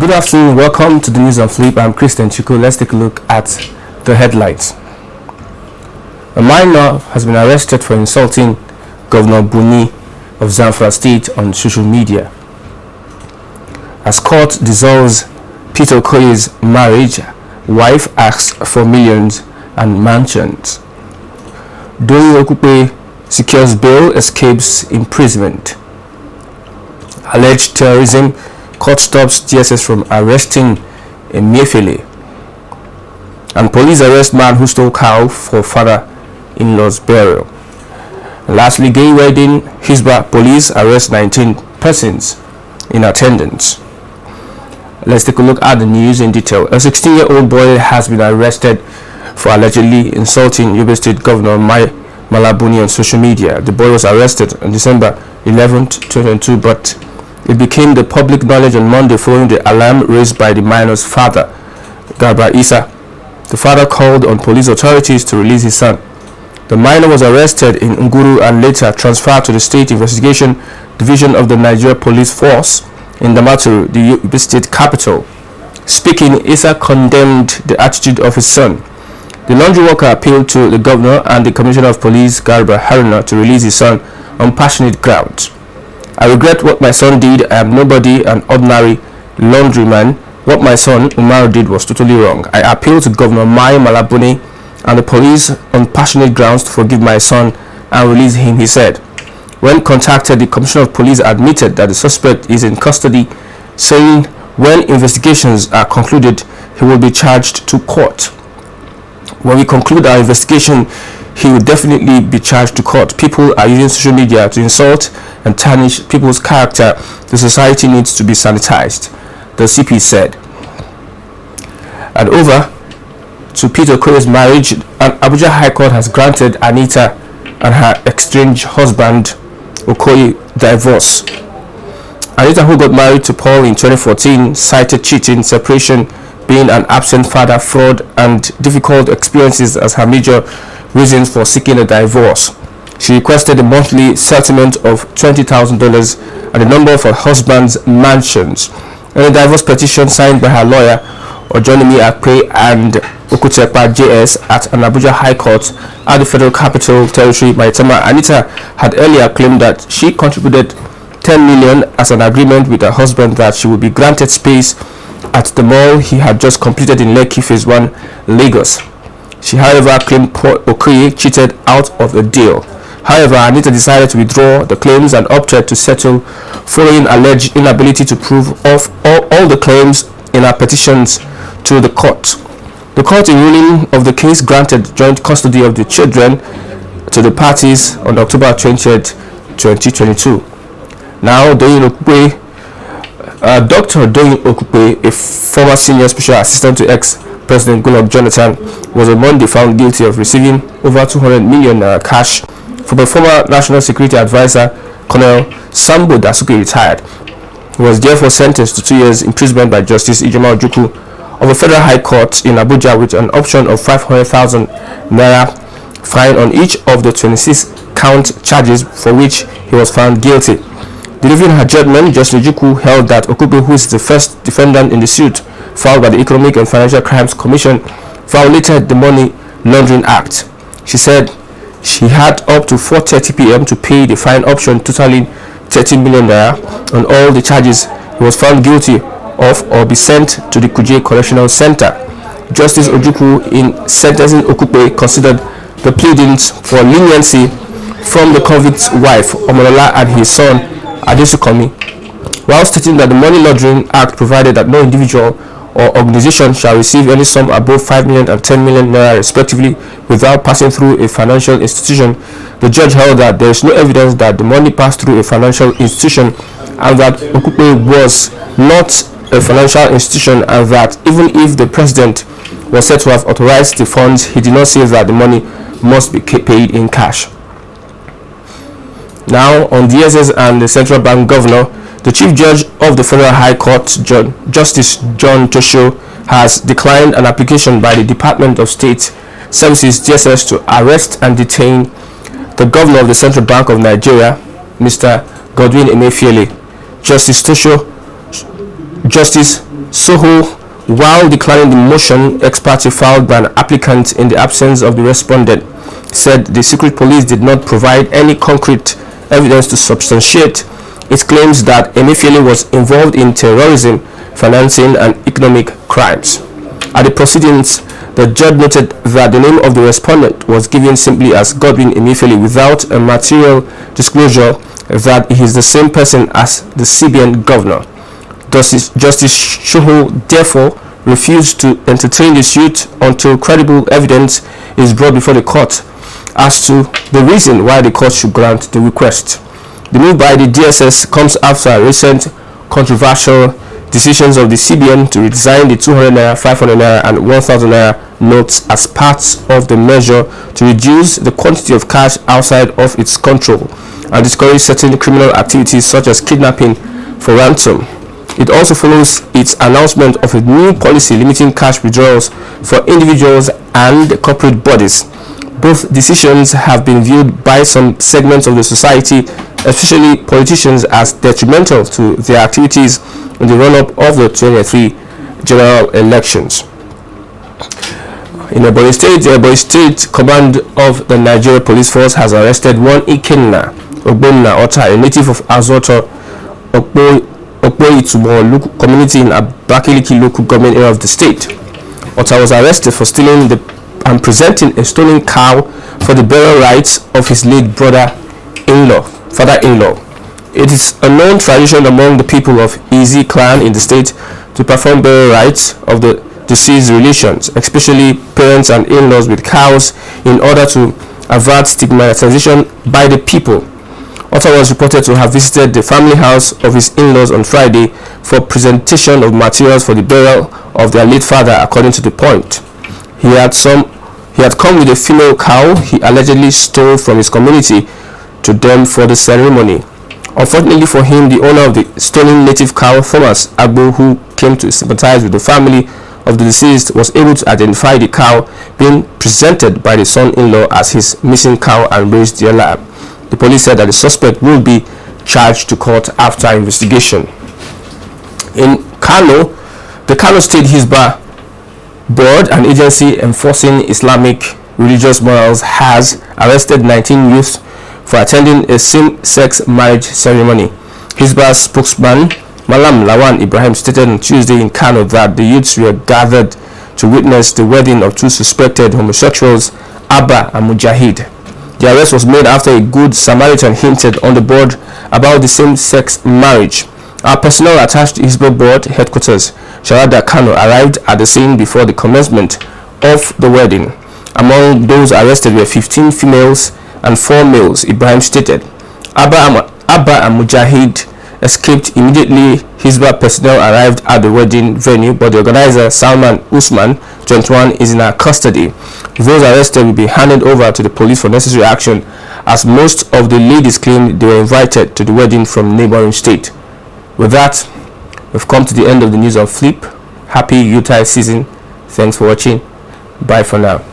Good afternoon, welcome to the news on Flip. I'm Christian Chico. Let's take a look at the headlines. A minor has been arrested for insulting Governor Buni of Zamfara State on social media. As court dissolves Peter Okoye's marriage, wife asks for millions and mansions. Doyin Okupe secures bail, escapes imprisonment. Alleged terrorism, court stops DSS from arresting Emefiele. And police arrest man who stole cow for father-in-law's burial. And lastly, gay wedding, Hisbah police arrest 19 persons in attendance. Let's take a look at the news in detail. A 16-year-old boy has been arrested for allegedly insulting Yobe State Governor Malabuni on social media. The boy was arrested on December 11, 2022, but it became the public knowledge on Monday following the alarm raised by the minor's father, Garba Isa. The father called on police authorities to release his son. The minor was arrested in Nguru and later transferred to the State Investigation Division of the Nigerian Police Force in Damaturu, the Yobe State capital. Speaking, Isa condemned the attitude of his son. The laundry worker appealed to the governor and the Commissioner of Police, Garba Haruna, to release his son on passionate grounds. I regret what my son did. I am nobody, an ordinary laundryman. What my son Umar did was totally wrong. I appeal to Governor Mai Malabuni and the police on passionate grounds to forgive my son and release him, he said. When contacted, the Commissioner of Police admitted that the suspect is in custody, saying when investigations are concluded, he will be charged to court. When we conclude our investigation, he will definitely be charged to court. People are using social media to insult and tarnish people's character. The society needs to be sanitized, the CP said. And over to Peter Okoye's marriage, an Abuja High Court has granted Anita and her estranged husband Okoye divorce. Anita, who got married to Paul in 2014, cited cheating, separation, being an absent father, fraud, and difficult experiences as her major reasons for seeking a divorce. She requested a monthly settlement of $20,000 and a number of her husband's mansions. In a divorce petition signed by her lawyer, Ojonimi Akpe and Okutepa JS at an Abuja High Court at the Federal Capital Territory, Maitama, Anita had earlier claimed that she contributed $10 million as an agreement with her husband that she would be granted space at the mall he had just completed in Lekki Phase 1, Lagos. She, however, claimed Okoye cheated out of the deal. However, Anita decided to withdraw the claims and opted to settle following alleged inability to prove of all the claims in her petitions to the court. The court, in ruling of the case, granted joint custody of the children to the parties on October 20th, 2022. Now, Dr. Doyin Okupe, a former senior special assistant to ex-President Goodluck Jonathan, was on Monday found guilty of receiving over 200 million cash from a former National Security Advisor, Colonel Sambo Dasuki, retired. He was therefore sentenced to 2 years imprisonment by Justice Ijoma Ojukwu of a Federal High Court in Abuja with an option of 500,000 naira fine on each of the 26 count charges for which he was found guilty. Delivering her judgment, Justice Ojukwu held that Okupe, who is the first defendant in the suit filed by the Economic and Financial Crimes Commission, violated the Money Laundering Act. She said she had up to 4:30 p.m. to pay the fine option, totaling 13 million naira on all the charges he was found guilty of, or be sent to the Kuje Correctional Center. Justice Ojukwu, in sentencing Okupe, considered the pleadings for leniency from the convict's wife, Omolola, and his son, Adesukomi, while stating that the Money Laundering Act provided that no individual or organization shall receive any sum above 5 million and 10 million naira respectively without passing through a financial institution. The judge held that there is no evidence that the money passed through a financial institution and that Okupe was not a financial institution, and that even if the president was said to have authorized the funds, he did not say that the money must be paid in cash. Now, on DSS and the Central Bank Governor, the Chief Judge of the Federal High Court, Justice John Tosho, has declined an application by the Department of State Services DSS to arrest and detain the Governor of the Central Bank of Nigeria, Mr. Godwin Emefiele. Justice Soho, while declining the motion ex parte filed by an applicant in the absence of the respondent, said the secret police did not provide any concrete evidence to substantiate its claims that Emefiele was involved in terrorism, financing, and economic crimes. At the proceedings, the judge noted that the name of the respondent was given simply as Godwin Emefiele without a material disclosure that he is the same person as the CBN governor. Justice Soho therefore refused to entertain the suit until credible evidence is brought before the court as to the reason why the court should grant the request. The move by the DSS comes after recent controversial decisions of the CBN to redesign the 200 naira, 500 naira, and 1000 naira notes as part of the measure to reduce the quantity of cash outside of its control and discourage certain criminal activities such as kidnapping for ransom. It also follows its announcement of a new policy limiting cash withdrawals for individuals and corporate bodies. Both decisions have been viewed by some segments of the society, especially politicians, as detrimental to their activities in the run-up of the 2023 general elections. In Ebonyi State, the Ebonyi State Command of the Nigerian Police Force has arrested one Ikenna Ogbonna Ota, a native of Azoto Okpoitumo community in Abakaliki local government area of the state. Ota was arrested for stealing and presenting a stolen cow for the burial rites of his late father-in-law. It is a known tradition among the people of Izi clan in the state to perform burial rites of the deceased relations, especially parents and in-laws, with cows in order to avert stigmatization by the people. Otta was reported to have visited the family house of his in-laws on Friday for presentation of materials for the burial of their late father, according to the point. He had come with a female cow he allegedly stole from his community to them for the ceremony. Unfortunately for him, the owner of the stolen native cow, Thomas Agbo, who came to sympathize with the family of the deceased, was able to identify the cow being presented by the son-in-law as his missing cow and raised the alarm. The police said that the suspect will be charged to court after investigation. In Kano, the Kano State Hisbah Board, an agency enforcing Islamic religious morals, has arrested 19 youths for attending a same-sex marriage ceremony. Hisbah spokesman Malam Lawan Ibrahim stated on Tuesday in Kano that the youths were gathered to witness the wedding of two suspected homosexuals, Abba and Mujahid. The arrest was made after a good Samaritan hinted on the board about the same-sex marriage. Our personnel attached to Hisbah Board headquarters, Sharada Kano, arrived at the scene before the commencement of the wedding. Among those arrested were 15 females and 4 males, Ibrahim stated. Abba and Mujahid escaped immediately. Hisbah personnel arrived at the wedding venue, but the organizer, Salman Usman, 21, is in our custody. Those arrested will be handed over to the police for necessary action, as most of the ladies claimed they were invited to the wedding from neighboring state. With that, we've come to the end of the news on Flip. Happy Utah season. Thanks for watching. Bye for now.